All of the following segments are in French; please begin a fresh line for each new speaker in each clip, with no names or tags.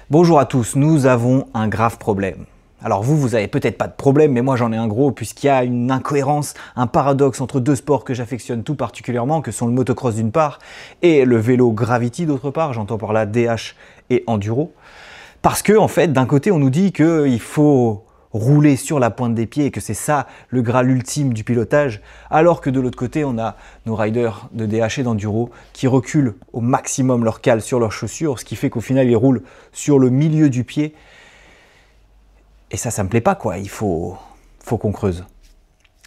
Bonjour à tous, nous avons un grave problème. Alors vous avez peut-être pas de problème, mais moi j'en ai un gros puisqu'il y a une incohérence, un paradoxe entre deux sports que j'affectionne tout particulièrement, que sont le motocross d'une part et le vélo Gravity d'autre part, j'entends par là DH et Enduro. Parce que en fait, d'un côté on nous dit qu'il faut rouler sur la pointe des pieds et que c'est ça le graal ultime du pilotage, alors que de l'autre côté on a nos riders de DH et d'Enduro qui reculent au maximum leur cale sur leurs chaussures, ce qui fait qu'au final ils roulent sur le milieu du pied. Et ça me plaît pas quoi, il faut qu'on creuse.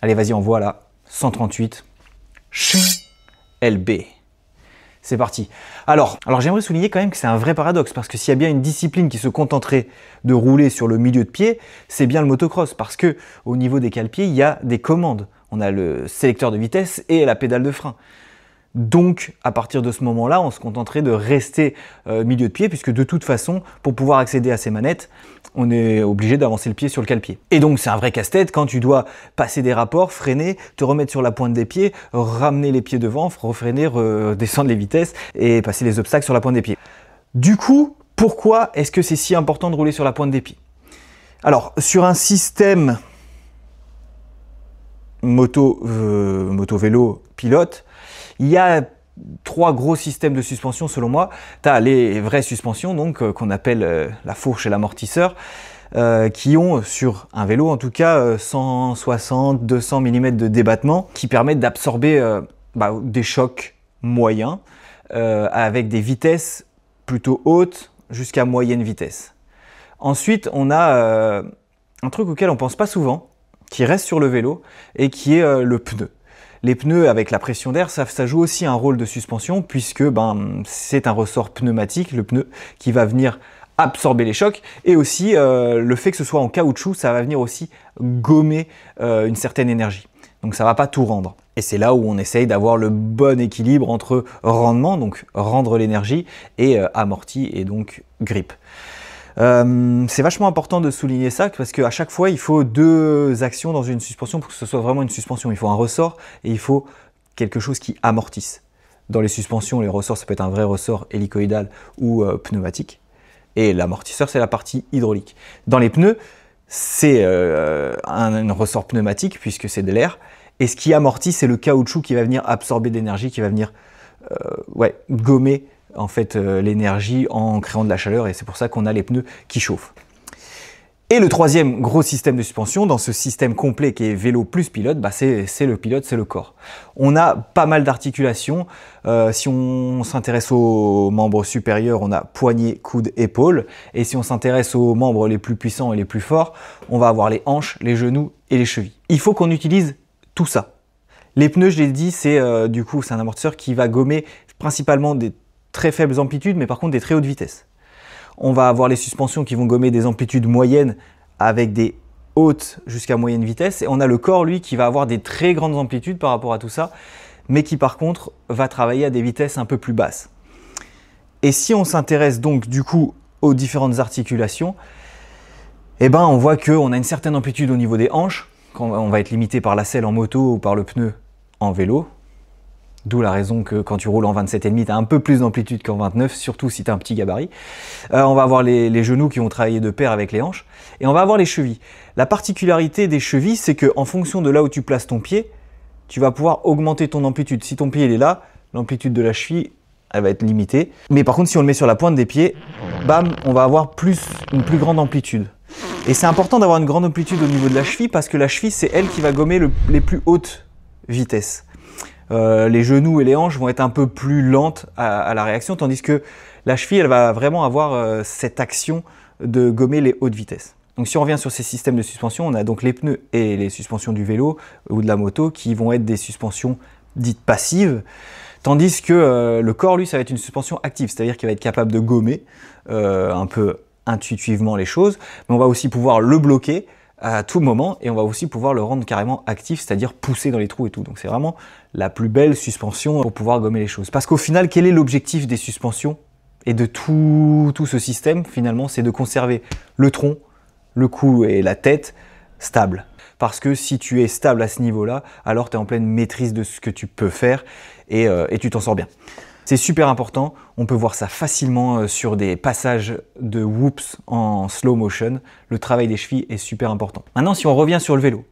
Allez vas-y, envoie là, 138, LB. C'est parti. Alors j'aimerais souligner quand même que c'est un vrai paradoxe, parce que s'il y a bien une discipline qui se contenterait de rouler sur le milieu de pied, c'est bien le motocross, parce que au niveau des cale-pieds, il y a des commandes. On a le sélecteur de vitesse et la pédale de frein. Donc, à partir de ce moment-là, on se contenterait de rester milieu de pied, puisque de toute façon, pour pouvoir accéder à ces manettes, on est obligé d'avancer le pied sur le cale-pied. Et donc, c'est un vrai casse-tête quand tu dois passer des rapports, freiner, te remettre sur la pointe des pieds, ramener les pieds devant, refreiner, redescendre les vitesses et passer les obstacles sur la pointe des pieds. Du coup, pourquoi est-ce que c'est si important de rouler sur la pointe des pieds? Alors, sur un système moto-vélo pilote, il y a trois gros systèmes de suspension selon moi. Tu as les vraies suspensions, donc qu'on appelle la fourche et l'amortisseur, qui ont sur un vélo en tout cas 160-200 mm de débattement, qui permettent d'absorber des chocs moyens avec des vitesses plutôt hautes jusqu'à moyenne vitesse. Ensuite, on a un truc auquel on pense pas souvent, qui reste sur le vélo et qui est le pneu. Les pneus avec la pression d'air, ça joue aussi un rôle de suspension, puisque c'est un ressort pneumatique, le pneu, qui va venir absorber les chocs, et aussi le fait que ce soit en caoutchouc, ça va venir aussi gommer une certaine énergie. Donc ça va pas tout rendre. Et c'est là où on essaye d'avoir le bon équilibre entre rendement, donc rendre l'énergie, et amorti, et donc grip. C'est vachement important de souligner ça, parce qu'à chaque fois il faut deux actions dans une suspension pour que ce soit vraiment une suspension. Il faut un ressort et il faut quelque chose qui amortisse. Dans les suspensions, les ressorts, ça peut être un vrai ressort hélicoïdal ou pneumatique, et l'amortisseur, c'est la partie hydraulique. Dans les pneus, c'est un ressort pneumatique puisque c'est de l'air, et ce qui amortit, c'est le caoutchouc qui va venir absorber de l'énergie, qui va venir gommer en fait l'énergie en créant de la chaleur, et c'est pour ça qu'on a les pneus qui chauffent. Et le troisième gros système de suspension dans ce système complet qui est vélo plus pilote, c'est le pilote, c'est le corps. On a pas mal d'articulations. Si on s'intéresse aux membres supérieurs, on a poignet, coude, épaule. Et si on s'intéresse aux membres les plus puissants et les plus forts, on va avoir les hanches, les genoux et les chevilles. Il faut qu'on utilise tout ça. Les pneus, je l'ai dit, c'est un amortisseur qui va gommer principalement des très faibles amplitudes, mais par contre des très hautes vitesses. On va avoir les suspensions qui vont gommer des amplitudes moyennes avec des hautes jusqu'à moyenne vitesse, et on a le corps, lui, qui va avoir des très grandes amplitudes par rapport à tout ça, mais qui par contre va travailler à des vitesses un peu plus basses. Et si on s'intéresse donc du coup aux différentes articulations, on voit qu'on a une certaine amplitude au niveau des hanches, quand on va être limité par la selle en moto ou par le pneu en vélo. D'où la raison que quand tu roules en 27,5, tu as un peu plus d'amplitude qu'en 29, surtout si tu as un petit gabarit. On va avoir les genoux qui vont travailler de pair avec les hanches. Et on va avoir les chevilles. La particularité des chevilles, c'est qu'en fonction de là où tu places ton pied, tu vas pouvoir augmenter ton amplitude. Si ton pied il est là, l'amplitude de la cheville, elle va être limitée. Mais par contre, si on le met sur la pointe des pieds, on va avoir une plus grande amplitude. Et c'est important d'avoir une grande amplitude au niveau de la cheville, parce que la cheville, c'est elle qui va gommer les plus hautes vitesses. Les genoux et les hanches vont être un peu plus lentes à la réaction, tandis que la cheville, elle va vraiment avoir cette action de gommer les hautes vitesses. Donc si on revient sur ces systèmes de suspension, on a donc les pneus et les suspensions du vélo ou de la moto qui vont être des suspensions dites passives, tandis que le corps, lui, ça va être une suspension active, c'est-à-dire qu'il va être capable de gommer un peu intuitivement les choses, mais on va aussi pouvoir le bloquer à tout moment, et on va aussi pouvoir le rendre carrément actif, c'est-à-dire pousser dans les trous et tout. Donc c'est vraiment la plus belle suspension pour pouvoir gommer les choses. Parce qu'au final, quel est l'objectif des suspensions et de tout ce système? Finalement, c'est de conserver le tronc, le cou et la tête stables. Parce que si tu es stable à ce niveau-là, alors tu es en pleine maîtrise de ce que tu peux faire, et tu t'en sors bien. C'est super important, on peut voir ça facilement sur des passages de whoops en slow motion. Le travail des chevilles est super important. Maintenant, si on revient sur le vélo.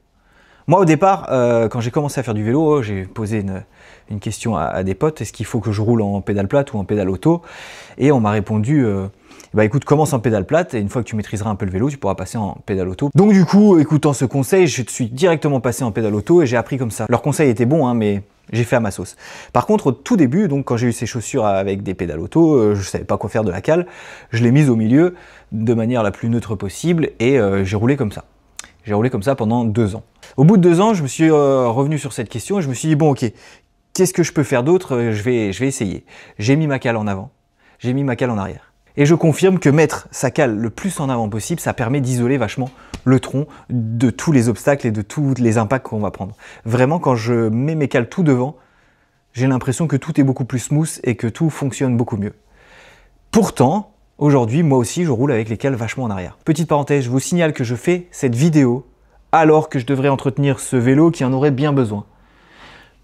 Moi, au départ, quand j'ai commencé à faire du vélo, j'ai posé une question à des potes. Est-ce qu'il faut que je roule en pédale plate ou en pédale auto? Et on m'a répondu, bah écoute, commence en pédale plate et une fois que tu maîtriseras un peu le vélo, tu pourras passer en pédale auto. Donc du coup, écoutant ce conseil, je suis directement passé en pédale auto et j'ai appris comme ça. Leur conseil était bon, hein, mais j'ai fait à ma sauce. Par contre, au tout début, donc quand j'ai eu ces chaussures avec des pédales auto, je savais pas quoi faire de la cale. Je l'ai mise au milieu de manière la plus neutre possible et j'ai roulé comme ça. J'ai roulé comme ça pendant 2 ans. Au bout de 2 ans, je me suis revenu sur cette question et je me suis dit, bon ok, qu'est-ce que je peux faire d'autre? Je vais essayer. J'ai mis ma cale en avant, j'ai mis ma cale en arrière. Et je confirme que mettre sa cale le plus en avant possible, ça permet d'isoler vachement le tronc de tous les obstacles et de tous les impacts qu'on va prendre. Vraiment, quand je mets mes cales tout devant, j'ai l'impression que tout est beaucoup plus smooth et que tout fonctionne beaucoup mieux. Pourtant, aujourd'hui, moi aussi, je roule avec les cales vachement en arrière. Petite parenthèse, je vous signale que je fais cette vidéo alors que je devrais entretenir ce vélo qui en aurait bien besoin.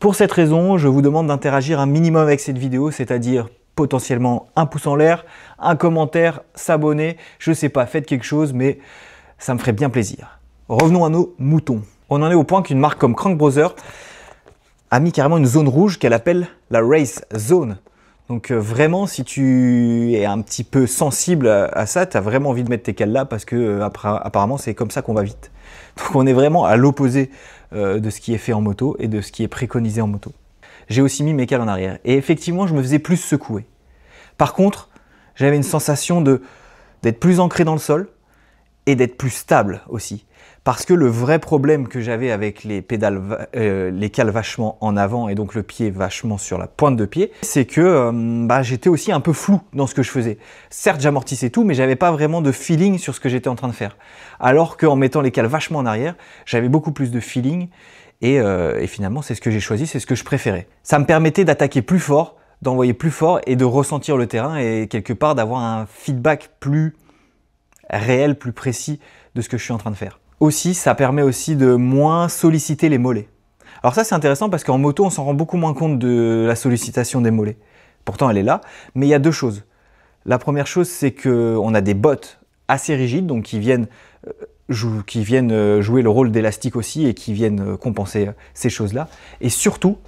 Pour cette raison, je vous demande d'interagir un minimum avec cette vidéo, c'est-à-dire potentiellement un pouce en l'air, un commentaire, s'abonner, je sais pas, faites quelque chose, mais ça me ferait bien plaisir. Revenons à nos moutons. On en est au point qu'une marque comme Crank Brothers a mis carrément une zone rouge qu'elle appelle la Race Zone. Donc vraiment, si tu es un petit peu sensible à ça, tu as vraiment envie de mettre tes cales là parce que apparemment c'est comme ça qu'on va vite. Donc on est vraiment à l'opposé de ce qui est fait en moto et de ce qui est préconisé en moto. J'ai aussi mis mes cales en arrière et effectivement je me faisais plus secouer. Par contre, j'avais une sensation d'être plus ancré dans le sol et d'être plus stable aussi. Parce que le vrai problème que j'avais avec les pédales, les cales vachement en avant et donc le pied vachement sur la pointe de pied, c'est que j'étais aussi un peu flou dans ce que je faisais. Certes, j'amortissais tout, mais j'avais pas vraiment de feeling sur ce que j'étais en train de faire. Alors qu'en mettant les cales vachement en arrière, j'avais beaucoup plus de feeling et finalement, c'est ce que j'ai choisi, c'est ce que je préférais. Ça me permettait d'attaquer plus fort, d'envoyer plus fort et de ressentir le terrain et quelque part d'avoir un feedback plus réel, plus précis de ce que je suis en train de faire. Aussi, ça permet aussi de moins solliciter les mollets. Alors ça, c'est intéressant parce qu'en moto, on s'en rend beaucoup moins compte de la sollicitation des mollets. Pourtant, elle est là, mais il y a 2 choses. La première chose, c'est qu'on a des bottes assez rigides, donc qui viennent jouer le rôle d'élastique aussi et qui viennent compenser ces choses-là. Et surtout,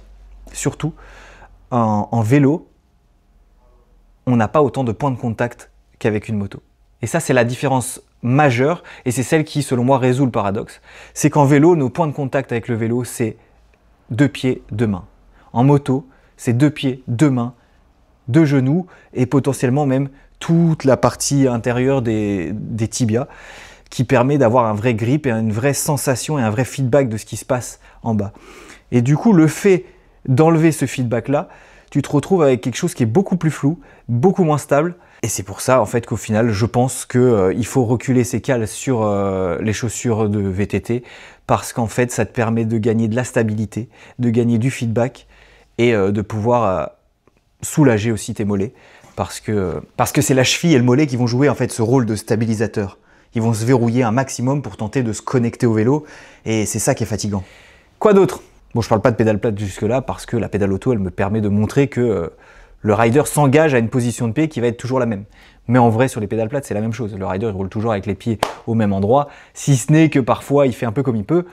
en vélo, on n'a pas autant de points de contact qu'avec une moto. Et ça, c'est la différence majeure et c'est celle qui, selon moi, résout le paradoxe. C'est qu'en vélo, nos points de contact avec le vélo, c'est 2 pieds, 2 mains. En moto, c'est 2 pieds, 2 mains, 2 genoux et potentiellement même toute la partie intérieure des tibias qui permet d'avoir un vrai grip et une vraie sensation et un vrai feedback de ce qui se passe en bas. Et du coup, le fait d'enlever ce feedback-là, tu te retrouves avec quelque chose qui est beaucoup plus flou, beaucoup moins stable. Et c'est pour ça en fait qu'au final, je pense qu'il faut reculer ses cales sur les chaussures de VTT parce qu'en fait, ça te permet de gagner de la stabilité, de gagner du feedback et de pouvoir soulager aussi tes mollets parce que c'est la cheville et le mollet qui vont jouer en fait ce rôle de stabilisateur. Ils vont se verrouiller un maximum pour tenter de se connecter au vélo et c'est ça qui est fatigant. Quoi d'autre? Bon, je parle pas de pédale plate jusque-là parce que la pédale auto, elle me permet de montrer que le rider s'engage à une position de pied qui va être toujours la même. Mais en vrai, sur les pédales plates, c'est la même chose. Le rider, il roule toujours avec les pieds au même endroit, si ce n'est que parfois, il fait un peu comme il peut.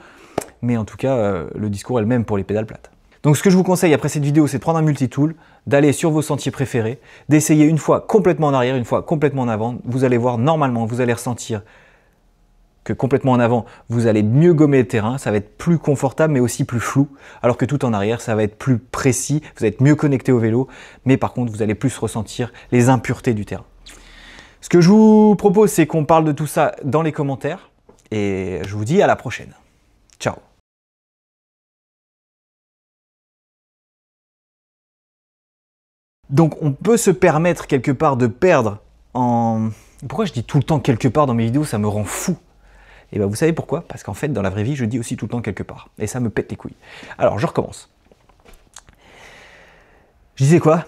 Mais en tout cas, le discours est le même pour les pédales plates. Donc ce que je vous conseille après cette vidéo, c'est de prendre un multitool, d'aller sur vos sentiers préférés, d'essayer une fois complètement en arrière, une fois complètement en avant. Vous allez voir, normalement, vous allez ressentir que complètement en avant, vous allez mieux gommer le terrain, ça va être plus confortable mais aussi plus flou, alors que tout en arrière, ça va être plus précis, vous allez être mieux connecté au vélo, mais par contre, vous allez plus ressentir les impuretés du terrain. Ce que je vous propose, c'est qu'on parle de tout ça dans les commentaires, et je vous dis à la prochaine. Ciao! Donc on peut se permettre quelque part de perdre en... Pourquoi je dis tout le temps quelque part dans mes vidéos, ça me rend fou. Et bien vous savez pourquoi? Parce qu'en fait, dans la vraie vie, je dis aussi tout le temps quelque part. Et ça me pète les couilles. Alors, je recommence. Je disais quoi?